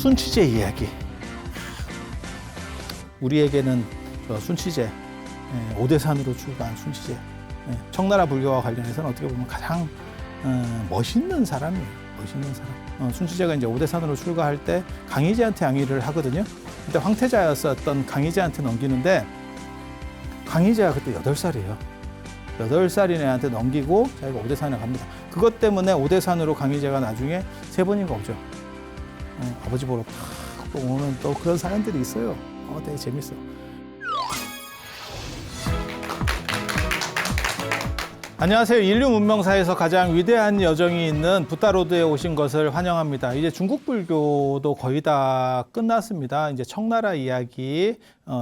순치제 이야기. 우리에게는 순치제, 오대산으로 출가한 순치제, 청나라 불교와 관련해서는 어떻게 보면 가장 멋있는 사람이에요. 멋있는 사람. 순치제가 이제 오대산으로 출가할 때 강희제한테 양의를 하거든요. 그때 황태자였었던 강희제한테 넘기는데 강희제가 그때 8살이에요. 8살인 애한테 넘기고 자기가 오대산에 갑니다. 그것 때문에 오대산으로 강희제가 나중에 3번인가 오죠. 아버지 보러 탁 오는 또 그런 사연들이 있어요. 되게 재밌어. 안녕하세요. 인류 문명사에서 가장 위대한 여정이 있는 붓다로드에 오신 것을 환영합니다. 이제 중국 불교도 거의 다 끝났습니다. 이제 청나라 이야기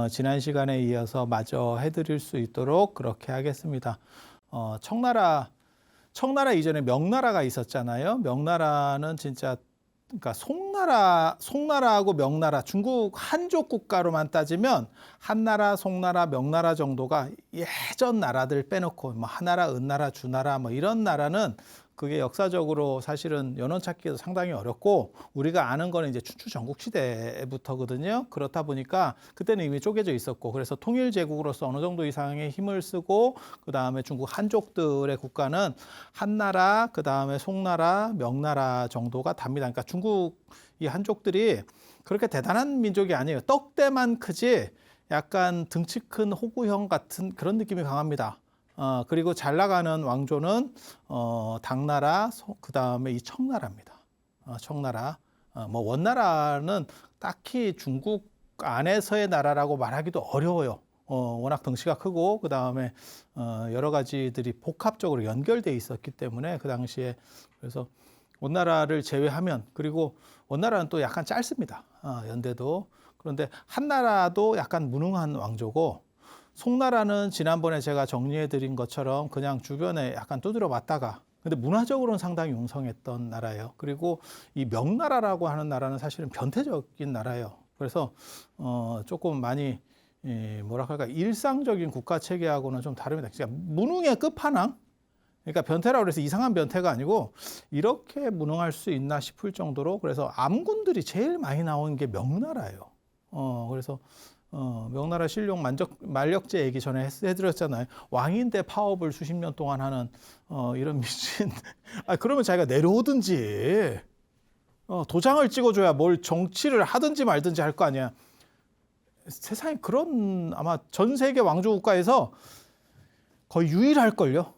지난 시간에 이어서 마저 해드릴 수 있도록 그렇게 하겠습니다. 청나라 이전에 명나라가 있었잖아요. 명나라는 진짜 그러니까 송나라하고 명나라, 중국 한족 국가로만 따지면 한나라, 송나라, 명나라 정도가 예전 나라들 빼놓고 뭐 하나라, 은나라, 주나라 뭐 이런 나라는 그게 역사적으로 사실은 연원 찾기도 상당히 어렵고 우리가 아는 거는 이제 춘추 전국 시대부터거든요. 그렇다 보니까 그때는 이미 쪼개져 있었고 그래서 통일 제국으로서 어느 정도 이상의 힘을 쓰고 그다음에 중국 한족들의 국가는 한나라, 그다음에 송나라, 명나라 정도가 답니다. 그러니까 중국 이 한족들이 그렇게 대단한 민족이 아니에요. 떡대만 크지 약간 덩치 큰 호구형 같은 그런 느낌이 강합니다. 그리고 잘 나가는 왕조는 당나라, 그 다음에 이 청나라입니다. 청나라. 뭐 원나라는 딱히 중국 안에서의 나라라고 말하기도 어려워요. 워낙 덩치가 크고 그 다음에 여러 가지들이 복합적으로 연결돼 있었기 때문에 그 당시에 그래서 원나라를 제외하면 그리고 원나라는 또 약간 짧습니다. 연대도. 그런데 한나라도 약간 무능한 왕조고 송나라는 지난번에 제가 정리해드린 것처럼 그냥 주변에 약간 두드려 맞다가 근데 문화적으로는 상당히 융성했던 나라예요. 그리고 이 명나라라고 하는 나라는 사실은 변태적인 나라예요. 그래서 조금 많이 뭐라 할까 일상적인 국가 체계하고는 좀 다릅니다. 그러니까 무능의 끝판왕. 그러니까 변태라고 해서 이상한 변태가 아니고 이렇게 무능할 수 있나 싶을 정도로 그래서 암군들이 제일 많이 나온 게 명나라예요. 그래서 명나라 신룡 만력제 얘기 전에 해드렸잖아요. 왕인데 파업을 수십 년 동안 하는 이런 미친. 그러면 자기가 내려오든지 도장을 찍어줘야 뭘 정치를 하든지 말든지 할 거 아니야. 세상에 그런 아마 전 세계 왕조 국가에서 거의 유일할걸요.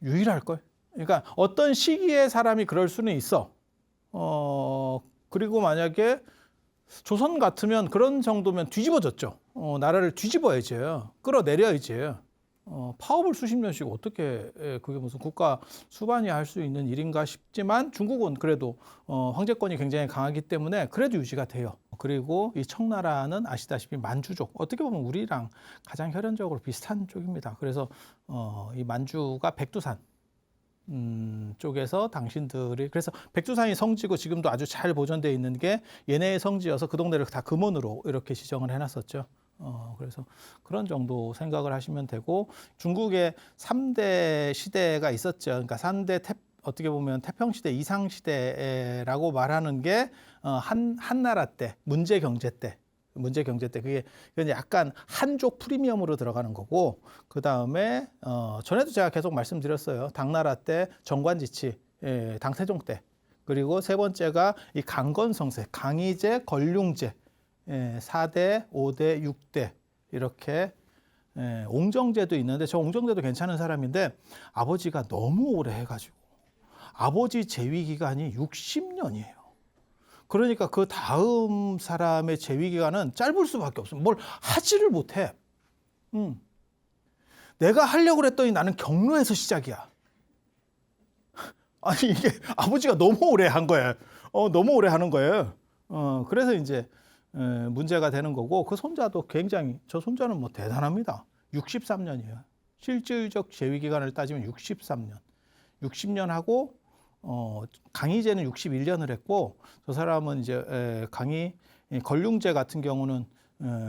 유일할걸. 그러니까 어떤 시기에 사람이 그럴 수는 있어. 그리고 만약에 조선 같으면 그런 정도면 뒤집어졌죠. 나라를 뒤집어야죠. 끌어내려야죠. 파업을 수십 년씩 어떻게 그게 무슨 국가 수반이 할 수 있는 일인가 싶지만 중국은 그래도 황제권이 굉장히 강하기 때문에 그래도 유지가 돼요. 그리고 이 청나라는 아시다시피 만주족 어떻게 보면 우리랑 가장 혈연적으로 비슷한 쪽입니다. 그래서 이 만주가 백두산 쪽에서 당신들이 그래서 백두산이 성지고 지금도 아주 잘 보존되어 있는 게 얘네의 성지여서 그 동네를 다 금원으로 이렇게 지정을 해놨었죠. 그래서 그런 정도 생각을 하시면 되고 중국의 3대 시대가 있었죠. 그러니까 3대 어떻게 보면 태평시대 이상시대라고 말하는 게 한나라 때 문제경제 때 그게 약간 한족 프리미엄으로 들어가는 거고 그 다음에 전에도 제가 계속 말씀드렸어요. 당나라 때 정관지치 당세종 때 그리고 세 번째가 이 강건성세 강희제 걸륭제 4대 5대 6대 이렇게 옹정제도 있는데 저 옹정제도 괜찮은 사람인데 아버지가 너무 오래 해가지고 아버지 재위 기간이 60년이에요. 그러니까 그 다음 사람의 재위 기간은 짧을 수밖에 없어요. 뭘 하지를 못해. 내가 하려고 그랬더니 나는 경로에서 시작이야. 아니 이게 아버지가 너무 오래 한 거예요. 너무 오래 하는 거예요. 그래서 이제 문제가 되는 거고 그 손자도 굉장히 저 손자는 뭐 대단합니다. 63년이에요. 실질적 재위 기간을 따지면 63년. 60년 하고 강희제는 61년을 했고 저 사람은 이제 걸륭제 같은 경우는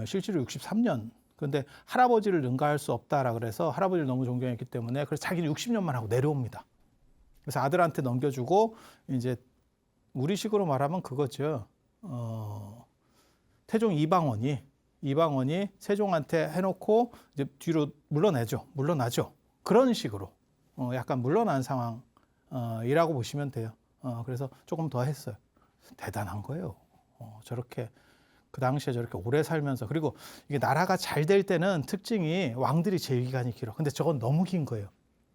실제로 63년. 근데 할아버지를 능가할 수 없다라 그래서 할아버지를 너무 존경했기 때문에 그래서 자기는 60년만 하고 내려옵니다. 그래서 아들한테 넘겨주고 이제 우리식으로 말하면 그거죠. 태종 이방원이 세종한테 해놓고 이제 뒤로 물러나죠. 그런 식으로 약간 물러난 상황이라고 보시면 돼요. 그래서 조금 더 했어요. 대단한 거예요. 저렇게 그 당시에 저렇게 오래 살면서, 그리고 이게 나라가 잘 될 때는 특징이 왕들이 재위기간이 길어. 근데 저건 너무 긴 거예요.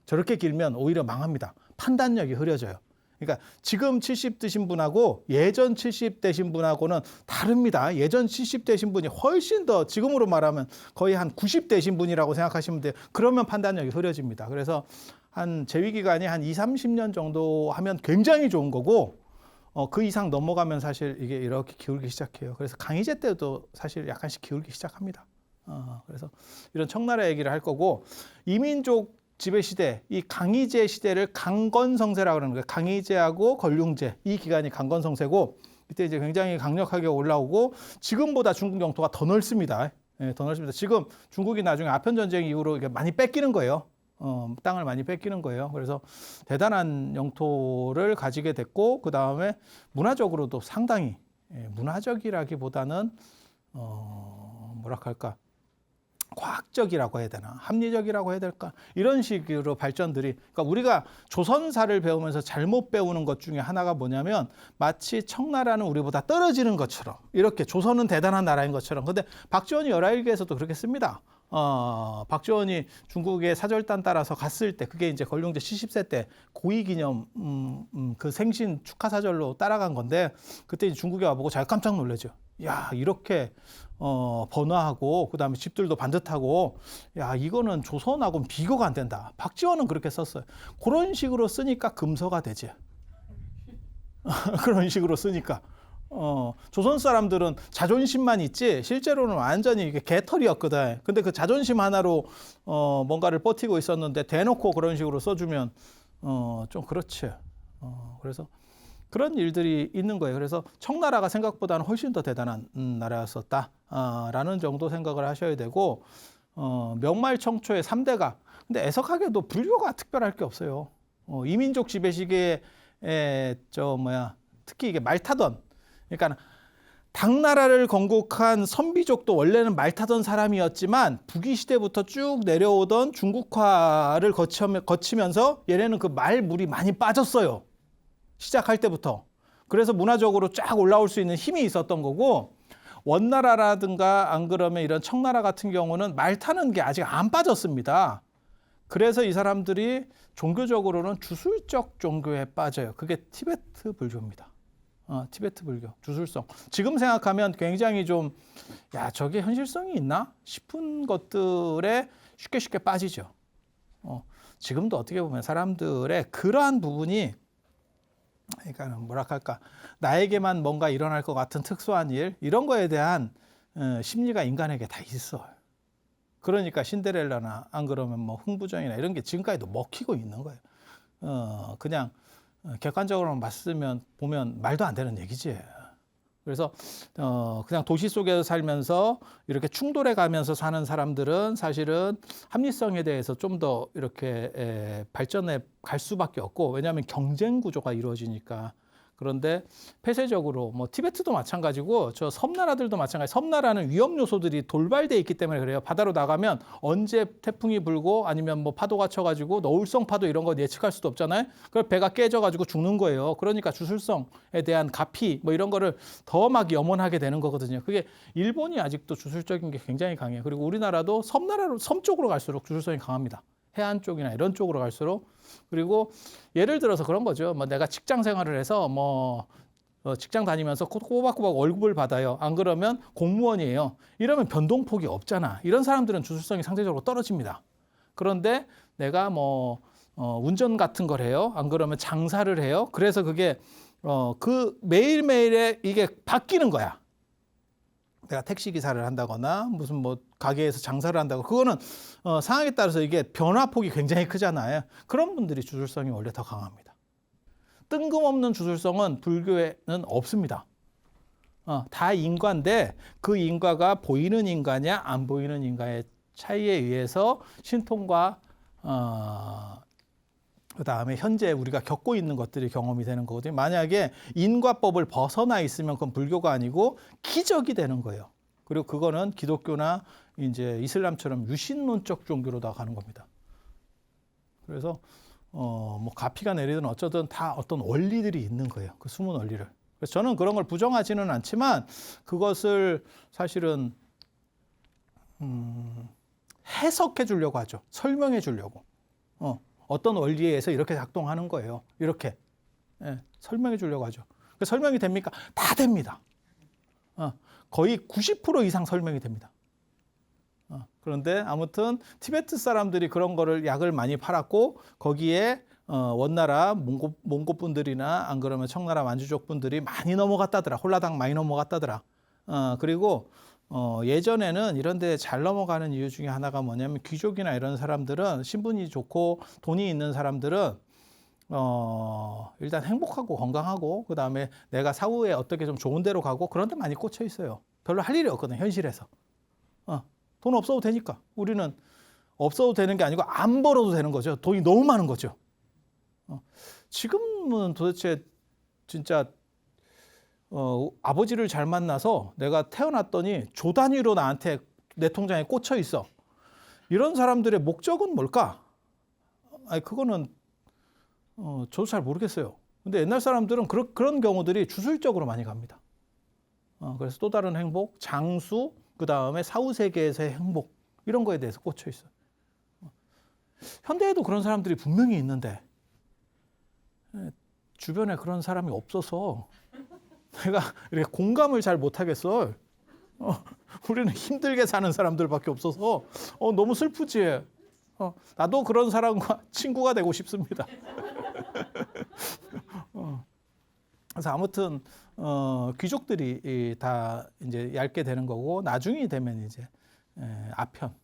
저렇게 길면 오히려 망합니다. 판단력이 흐려져요. 그러니까 지금 70 드신 분하고 예전 70 되신 분하고는 다릅니다. 예전 70 되신 분이 훨씬 더, 지금으로 말하면 거의 한 90 되신 분이라고 생각하시면 돼요. 그러면 판단력이 흐려집니다. 그래서 한 재위기간이 한 2, 30년 정도 하면 굉장히 좋은 거고, 그 이상 넘어가면 사실 이게 이렇게 기울기 시작해요. 그래서 강희제 때도 사실 약간씩 기울기 시작합니다. 그래서 이런 청나라 얘기를 할 거고, 이민족 지배 시대, 이 강희제 시대를 강건성세라고 그러는 거예요. 강희제하고 걸륭제, 이 기간이 강건성세고, 이때 이제 굉장히 강력하게 올라오고, 지금보다 중국 영토가 더 넓습니다. 예, 더 넓습니다. 지금 중국이 나중에 아편 전쟁 이후로 이게 많이 뺏기는 거예요. 땅을 많이 뺏기는 거예요. 그래서 대단한 영토를 가지게 됐고, 그 다음에 문화적으로도 상당히, 문화적이라기보다는 뭐랄까, 과학적이라고 해야 되나, 합리적이라고 해야 될까, 이런 식으로 발전들이, 그러니까 우리가 조선사를 배우면서 잘못 배우는 것 중에 하나가 뭐냐면, 마치 청나라는 우리보다 떨어지는 것처럼, 이렇게 조선은 대단한 나라인 것처럼. 근데 박지원이 열하일기에서도 그렇게 씁니다. 박지원이 중국의 사절단 따라서 갔을 때, 그게 이제 걸륭제 70세 때 고위 기념 그 생신 축하 사절로 따라간 건데, 그때 이제 중국에 와보고 자기 깜짝 놀라죠. 야, 이렇게 번화하고, 그 다음에 집들도 반듯하고, 야, 이거는 조선하고는 비교가 안 된다. 박지원은 그렇게 썼어요. 그런 식으로 쓰니까 금서가 되지. 그런 식으로 쓰니까. 조선 사람들은 자존심만 있지, 실제로는 완전히 이게 개털이었거든. 근데 그 자존심 하나로 뭔가를 버티고 있었는데, 대놓고 그런 식으로 써주면 좀 그렇지. 그래서 그런 일들이 있는 거예요. 그래서 청나라가 생각보다는 훨씬 더 대단한 나라였었다라는 정도 생각을 하셔야 되고, 명말 청초의 3대가, 근데 애석하게도 불교가 특별할 게 없어요. 이민족 지배 시기에 특히 이게 말 타던, 그러니까 당나라를 건국한 선비족도 원래는 말 타던 사람이었지만, 북위 시대부터 쭉 내려오던 중국화를 거치면서 얘네는 그 말물이 많이 빠졌어요. 시작할 때부터. 그래서 문화적으로 쫙 올라올 수 있는 힘이 있었던 거고, 원나라라든가 안 그러면 이런 청나라 같은 경우는 말 타는 게 아직 안 빠졌습니다. 그래서 이 사람들이 종교적으로는 주술적 종교에 빠져요. 그게 티베트 불교입니다. 티베트 불교, 주술성. 지금 생각하면 굉장히 좀, 야, 저게 현실성이 있나 싶은 것들에 쉽게 빠지죠. 지금도 어떻게 보면 사람들의 그러한 부분이, 그러니까 뭐랄까, 나에게만 뭔가 일어날 것 같은 특수한 일, 이런 거에 대한 심리가 인간에게 다 있어요. 그러니까 신데렐라나 안 그러면 뭐 흥부정이나 이런 게 지금까지도 먹히고 있는 거예요. 그냥 객관적으로만 보면 말도 안 되는 얘기지. 그래서 그냥 도시 속에서 살면서 이렇게 충돌해 가면서 사는 사람들은 사실은 합리성에 대해서 좀 더 이렇게 발전해 갈 수밖에 없고, 왜냐하면 경쟁 구조가 이루어지니까. 그런데 폐쇄적으로, 뭐 티베트도 마찬가지고 저 섬나라들도 마찬가지. 섬나라는 위험 요소들이 돌발돼 있기 때문에 그래요. 바다로 나가면 언제 태풍이 불고 아니면 뭐 파도가 쳐가지고 너울성 파도 이런 거 예측할 수도 없잖아요. 그걸 배가 깨져가지고 죽는 거예요. 그러니까 주술성에 대한 가피 뭐 이런 거를 더 막 염원하게 되는 거거든요. 그게 일본이 아직도 주술적인 게 굉장히 강해요. 그리고 우리나라도 섬 쪽으로 갈수록 주술성이 강합니다. 해안 쪽이나 이런 쪽으로 갈수록. 그리고 예를 들어서 그런 거죠. 뭐 내가 직장 생활을 해서 직장 다니면서 꼬박꼬박 월급을 받아요. 안 그러면 공무원이에요. 이러면 변동폭이 없잖아. 이런 사람들은 주술성이 상대적으로 떨어집니다. 그런데 내가 운전 같은 걸 해요. 안 그러면 장사를 해요. 그래서 그게 그 매일매일에 이게 바뀌는 거야. 내가 택시 기사를 한다거나 무슨 가게에서 장사를 한다고, 그거는 상황에 따라서 이게 변화폭이 굉장히 크잖아요. 그런 분들이 주술성이 원래 더 강합니다. 뜬금없는 주술성은 불교에는 없습니다. 다 인과인데 그 인과가 보이는 인과냐 안 보이는 인과의 차이에 의해서 신통과 그다음에 현재 우리가 겪고 있는 것들이 경험이 되는 거거든요. 만약에 인과법을 벗어나 있으면 그건 불교가 아니고 기적이 되는 거예요. 그리고 그거는 기독교나 이제 이슬람처럼 유신론적 종교로 나가는 겁니다. 그래서 뭐 가피가 내리든 어쩌든 다 어떤 원리들이 있는 거예요. 그 숨은 원리를. 그래서 저는 그런 걸 부정하지는 않지만 그것을 사실은 해석해 주려고 하죠. 설명해 주려고. 어떤 원리에 의해서 이렇게 작동하는 거예요. 이렇게 설명해 주려고 하죠. 설명이 됩니까? 다 됩니다. 거의 90% 이상 설명이 됩니다. 그런데 아무튼 티베트 사람들이 그런 거를 약을 많이 팔았고 거기에 원나라 몽고 분들이나 안 그러면 청나라 만주족 분들이 많이 넘어갔다더라. 홀라당 많이 넘어갔다더라. 그리고 예전에는 이런 데 잘 넘어가는 이유 중에 하나가 뭐냐면 귀족이나 이런 사람들은 신분이 좋고 돈이 있는 사람들은 일단 행복하고 건강하고 그다음에 내가 사후에 어떻게 좀 좋은 데로 가고 그런 데 많이 꽂혀 있어요. 별로 할 일이 없거든 현실에서. 돈 없어도 되니까. 우리는 없어도 되는 게 아니고 안 벌어도 되는 거죠. 돈이 너무 많은 거죠. 지금은 도대체 진짜 아버지를 잘 만나서 내가 태어났더니 조 단위로 나한테 내 통장에 꽂혀 있어. 이런 사람들의 목적은 뭘까? 아니 그거는 저도 잘 모르겠어요. 근데 옛날 사람들은 그런 경우들이 주술적으로 많이 갑니다. 그래서 또 다른 행복, 장수, 그 다음에 사후 세계에서의 행복 이런 거에 대해서 꽂혀 있어요. 현대에도 그런 사람들이 분명히 있는데 주변에 그런 사람이 없어서 내가 이렇게 공감을 잘 못하겠어. 우리는 힘들게 사는 사람들밖에 없어서 너무 슬프지. 나도 그런 사람과 친구가 되고 싶습니다. 그래서 아무튼 귀족들이 다 이제 얇게 되는 거고 나중이 되면 이제 아편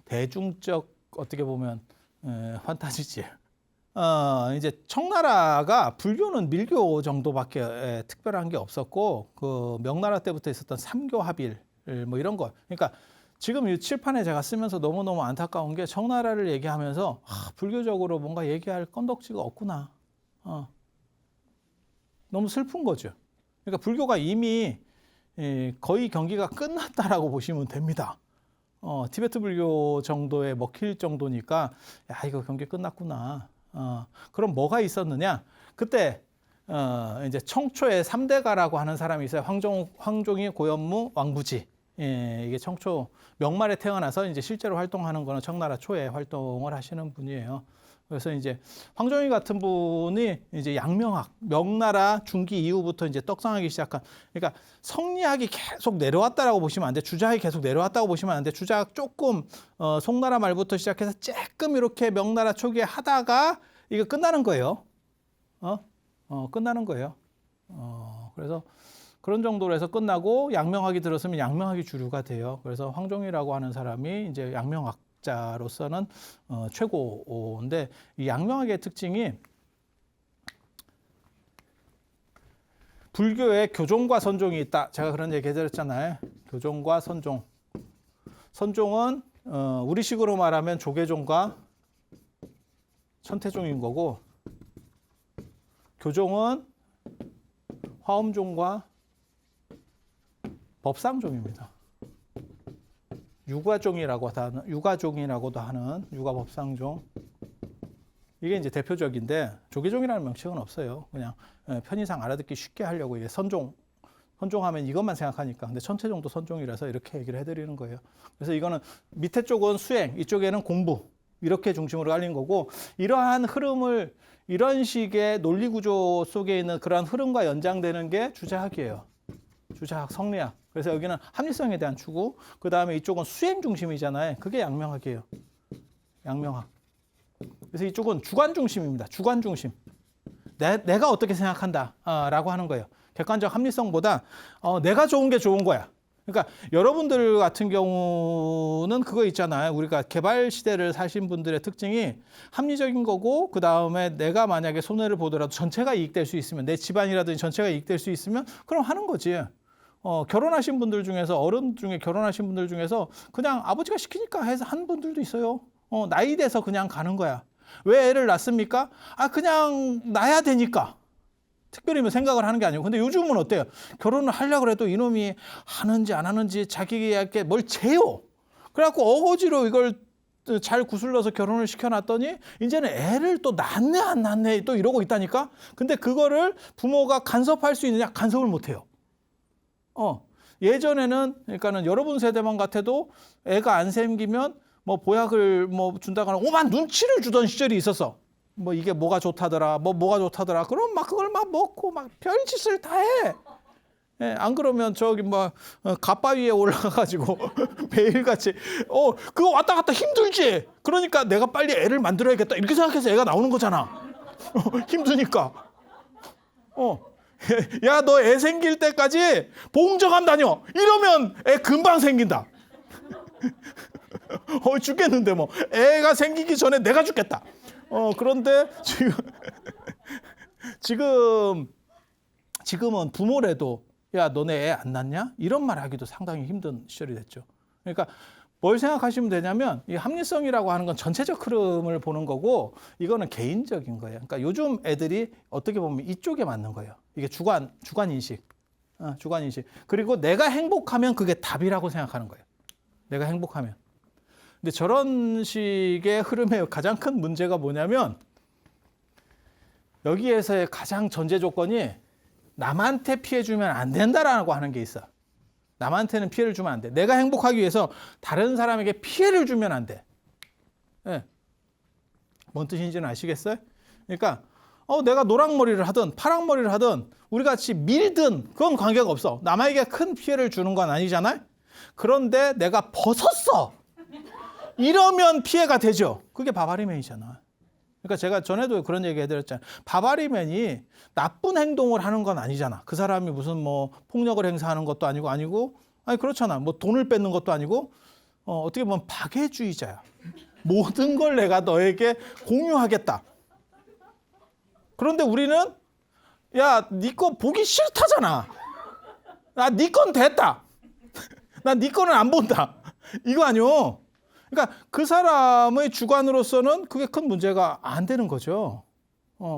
대중적 어떻게 보면 판타지지. 이제 청나라가 불교는 밀교 정도밖에 특별한 게 없었고 그 명나라 때부터 있었던 삼교 합일 뭐 이런 거. 그러니까 지금 이 칠판에 제가 쓰면서 너무너무 안타까운 게 청나라를 얘기하면서 불교적으로 뭔가 얘기할 건덕지가 없구나. 너무 슬픈 거죠. 그러니까 불교가 이미 거의 경기가 끝났다라고 보시면 됩니다. 티베트 불교 정도에 먹힐 정도니까 야 이거 경기 끝났구나. 그럼 뭐가 있었느냐? 그때 이제 청초의 3대가라고 하는 사람이 있어요. 황종이, 고현무, 왕부지. 이게 청초 명말에 태어나서 이제 실제로 활동하는 거는 청나라 초에 활동을 하시는 분이에요. 그래서 이제 황종이 같은 분이 이제 양명학, 명나라 중기 이후부터 이제 떡상하기 시작한, 그러니까 성리학이 계속 내려왔다라고 보시면 안 돼. 주자학이 계속 내려왔다고 보시면 안 돼. 주자학 조금 송나라 말부터 시작해서 조금 이렇게 명나라 초기에 하다가 이거 끝나는 거예요. 끝나는 거예요. 그래서 그런 정도로 해서 끝나고 양명학이 들었으면 양명학이 주류가 돼요. 그래서 황종이라고 하는 사람이 이제 양명학자로서는 최고인데 이 양명학의 특징이 불교에 교종과 선종이 있다. 제가 그런 얘기 해드렸잖아요. 교종과 선종. 선종은 우리식으로 말하면 조계종과 천태종인 거고 교종은 화엄종과 법상종입니다. 유가종이라고도 하는 유가법상종. 이게 이제 대표적인데 조계종이라는 명칭은 없어요. 그냥 편의상 알아듣기 쉽게 하려고 이게 선종하면 이것만 생각하니까. 근데 천태종도 선종이라서 이렇게 얘기를 해드리는 거예요. 그래서 이거는 밑에 쪽은 수행, 이쪽에는 공부 이렇게 중심으로 깔린 거고 이러한 흐름을 이런 식의 논리 구조 속에 있는 그러한 흐름과 연장되는 게 주자학이에요. 주자학, 성리학. 그래서 여기는 합리성에 대한 추구, 그 다음에 이쪽은 수행 중심이잖아요. 그게 양명학이에요. 양명학. 그래서 이쪽은 주관 중심입니다. 주관 중심. 내가 어떻게 생각한다 라고 하는 거예요. 객관적 합리성보다 내가 좋은 게 좋은 거야. 그러니까 여러분들 같은 경우는 그거 있잖아요. 우리가 개발 시대를 사신 분들의 특징이 합리적인 거고 그 다음에 내가 만약에 손해를 보더라도 전체가 이익될 수 있으면 내 집안이라든지 전체가 이익될 수 있으면 그럼 하는 거지. 결혼하신 분들 중에서 어른 중에 결혼하신 분들 중에서 그냥 아버지가 시키니까 해서 한 분들도 있어요. 나이 돼서 그냥 가는 거야. 왜 애를 낳습니까? 그냥 낳아야 되니까. 특별히 뭐 생각을 하는 게 아니고. 근데 요즘은 어때요? 결혼을 하려고 해도 이놈이 하는지 안 하는지 자기에게 뭘 재요. 그래갖고 어거지로 이걸 잘 구슬러서 결혼을 시켜놨더니 이제는 애를 또 낳네 안 낳네 또 이러고 있다니까. 근데 그거를 부모가 간섭할 수 있느냐? 간섭을 못해요. 예전에는 그러니까는 여러분 세대만 같아도 애가 안 생기면 뭐 보약을 뭐 준다거나 오만 눈치를 주던 시절이 있었어. 뭐 이게 뭐가 좋다더라, 뭐가 좋다더라. 그럼 막 그걸 막 먹고 막 별짓을 다 해. 예, 안 그러면 저기 뭐 갓바위에 올라가가지고 매일같이 그거 왔다 갔다 힘들지. 그러니까 내가 빨리 애를 만들어야겠다 이렇게 생각해서 애가 나오는 거잖아. 힘드니까. 야, 너 애 생길 때까지 보험정함 다녀. 이러면 애 금방 생긴다. 죽겠는데 뭐 애가 생기기 전에 내가 죽겠다. 그런데 지금은 부모래도 야, 너네 애 안 낳냐? 이런 말 하기도 상당히 힘든 시절이 됐죠. 그러니까 뭘 생각하시면 되냐면 이 합리성이라고 하는 건 전체적 흐름을 보는 거고 이거는 개인적인 거예요. 그러니까 요즘 애들이 어떻게 보면 이쪽에 맞는 거예요. 이게 주관 인식. 주관 인식. 그리고 내가 행복하면 그게 답이라고 생각하는 거예요. 내가 행복하면. 근데 저런 식의 흐름의 가장 큰 문제가 뭐냐면 여기에서의 가장 전제 조건이 남한테 피해 주면 안 된다라고 하는 게 있어. 남한테는 피해를 주면 안 돼. 내가 행복하기 위해서 다른 사람에게 피해를 주면 안 돼. 네. 뭔 뜻인지는 아시겠어요? 그러니까 내가 노랑머리를 하든 파랑머리를 하든 우리 같이 밀든 그건 관계가 없어. 남에게 큰 피해를 주는 건 아니잖아요. 그런데 내가 벗었어. 이러면 피해가 되죠. 그게 바바리맨이잖아. 그러니까 제가 전에도 그런 얘기 해드렸잖아요. 바바리맨이 나쁜 행동을 하는 건 아니잖아. 그 사람이 무슨 뭐 폭력을 행사하는 것도 아니 그렇잖아. 뭐 돈을 뺏는 것도 아니고 어떻게 보면 박애주의자야. 모든 걸 내가 너에게 공유하겠다. 그런데 우리는 야, 네 거 보기 싫다잖아. 네 건 됐다. 나 네 거는 안 본다. 이거 아니요. 그러니까 그 사람의 주관으로서는 그게 큰 문제가 안 되는 거죠.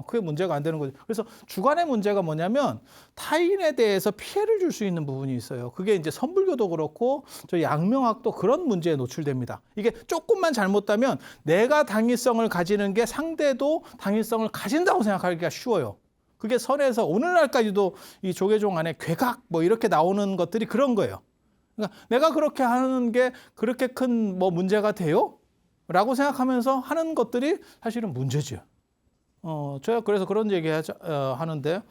그게 문제가 안 되는 거죠. 그래서 주관의 문제가 뭐냐면 타인에 대해서 피해를 줄 수 있는 부분이 있어요. 그게 이제 선불교도 그렇고 저 양명학도 그런 문제에 노출됩니다. 이게 조금만 잘못되면 내가 당위성을 가지는 게 상대도 당위성을 가진다고 생각하기가 쉬워요. 그게 선에서 오늘날까지도 이 조계종 안에 괴각 뭐 이렇게 나오는 것들이 그런 거예요. 그러니까 내가 그렇게 하는 게 그렇게 큰 뭐 문제가 돼요? 라고 생각하면서 하는 것들이 사실은 문제죠. 제가 그래서 그런 얘기 하는데,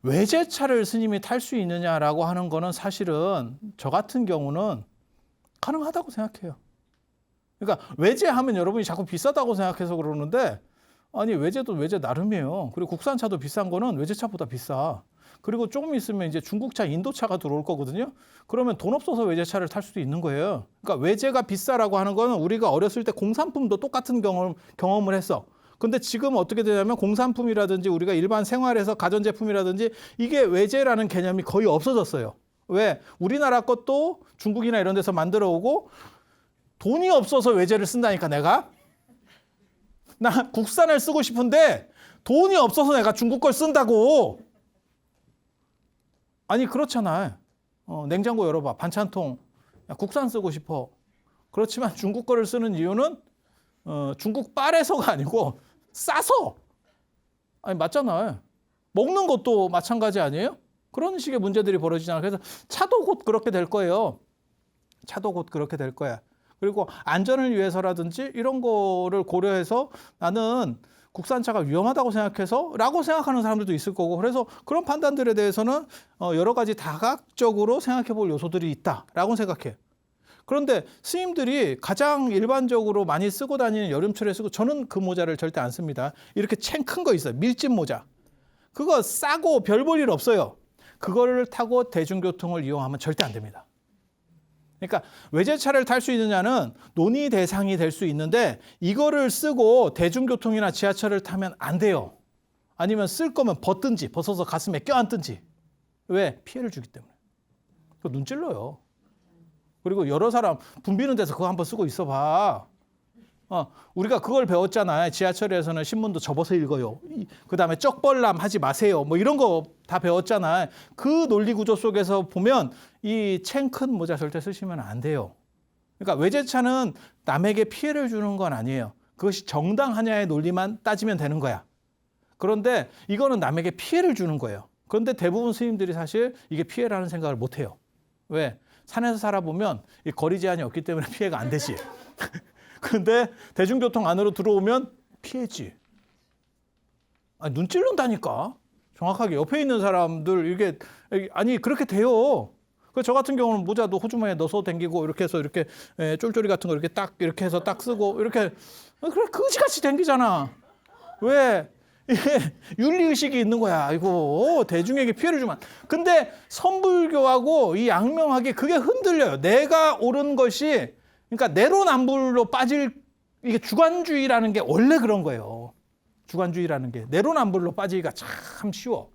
외제차를 스님이 탈 수 있느냐라고 하는 거는 사실은 저 같은 경우는 가능하다고 생각해요. 그러니까 외제하면 여러분이 자꾸 비싸다고 생각해서 그러는데, 아니, 외제도 외제 나름이에요. 그리고 국산차도 비싼 거는 외제차보다 비싸. 그리고 조금 있으면 이제 중국차, 인도차가 들어올 거거든요. 그러면 돈 없어서 외제차를 탈 수도 있는 거예요. 그러니까 외제가 비싸라고 하는 거는 우리가 어렸을 때 공산품도 똑같은 경험을 했어. 근데 지금 어떻게 되냐면 공산품이라든지 우리가 일반 생활에서 가전제품이라든지 이게 외제라는 개념이 거의 없어졌어요. 왜? 우리나라 것도 중국이나 이런 데서 만들어 오고 돈이 없어서 외제를 쓴다니까 내가. 나 국산을 쓰고 싶은데 돈이 없어서 내가 중국 걸 쓴다고. 아니 그렇잖아. 냉장고 열어봐. 반찬통. 야, 국산 쓰고 싶어. 그렇지만 중국 거를 쓰는 이유는 중국 빨에서가 아니고 싸서. 아니 맞잖아. 먹는 것도 마찬가지 아니에요? 그런 식의 문제들이 벌어지잖아. 그래서 차도 곧 그렇게 될 거예요. 차도 곧 그렇게 될 거야. 그리고 안전을 위해서라든지 이런 거를 고려해서 나는 국산차가 위험하다고 생각해서 라고 생각하는 사람들도 있을 거고 그래서 그런 판단들에 대해서는 여러 가지 다각적으로 생각해 볼 요소들이 있다라고 생각해. 그런데 스님들이 가장 일반적으로 많이 쓰고 다니는 여름철에 쓰고 저는 그 모자를 절대 안 씁니다. 이렇게 챙 큰 거 있어요. 밀짚 모자. 그거 싸고 별 볼 일 없어요. 그거를 타고 대중교통을 이용하면 절대 안 됩니다. 그러니까 외제차를 탈 수 있느냐는 논의 대상이 될 수 있는데 이거를 쓰고 대중교통이나 지하철을 타면 안 돼요. 아니면 쓸 거면 벗어서 가슴에 껴안든지. 왜? 피해를 주기 때문에. 그거 눈 찔러요. 그리고 여러 사람 붐비는 데서 그거 한번 쓰고 있어 봐. 우리가 그걸 배웠잖아요. 지하철에서는 신문도 접어서 읽어요. 그다음에 쩍벌남 하지 마세요. 뭐 이런 거 다 배웠잖아요. 그 논리 구조 속에서 보면 이 챙 큰 모자 절대 쓰시면 안 돼요. 그러니까 외제차는 남에게 피해를 주는 건 아니에요. 그것이 정당하냐의 논리만 따지면 되는 거야. 그런데 이거는 남에게 피해를 주는 거예요. 그런데 대부분 스님들이 사실 이게 피해라는 생각을 못 해요. 왜? 산에서 살아보면 이 거리 제한이 없기 때문에 피해가 안 되지. 그런데 대중교통 안으로 들어오면 피해지. 아니, 눈 찔른다니까. 정확하게 옆에 있는 사람들 이게 아니 그렇게 돼요. 저 같은 경우는 모자도 호주머니에 넣어서 댕기고 이렇게 해서 이렇게 쫄쫄이 같은 거 이렇게 딱 이렇게 해서 딱 쓰고 이렇게 그래 그지같이 댕기잖아. 왜? 이게 윤리의식이 있는 거야. 이거 대중에게 피해를 주면. 근데 선불교하고 이 양명하게 그게 흔들려요. 내가 옳은 것이 그러니까 내로남불로 빠질 이게 주관주의라는 게 원래 그런 거예요. 주관주의라는 게 내로남불로 빠지기가 참 쉬워.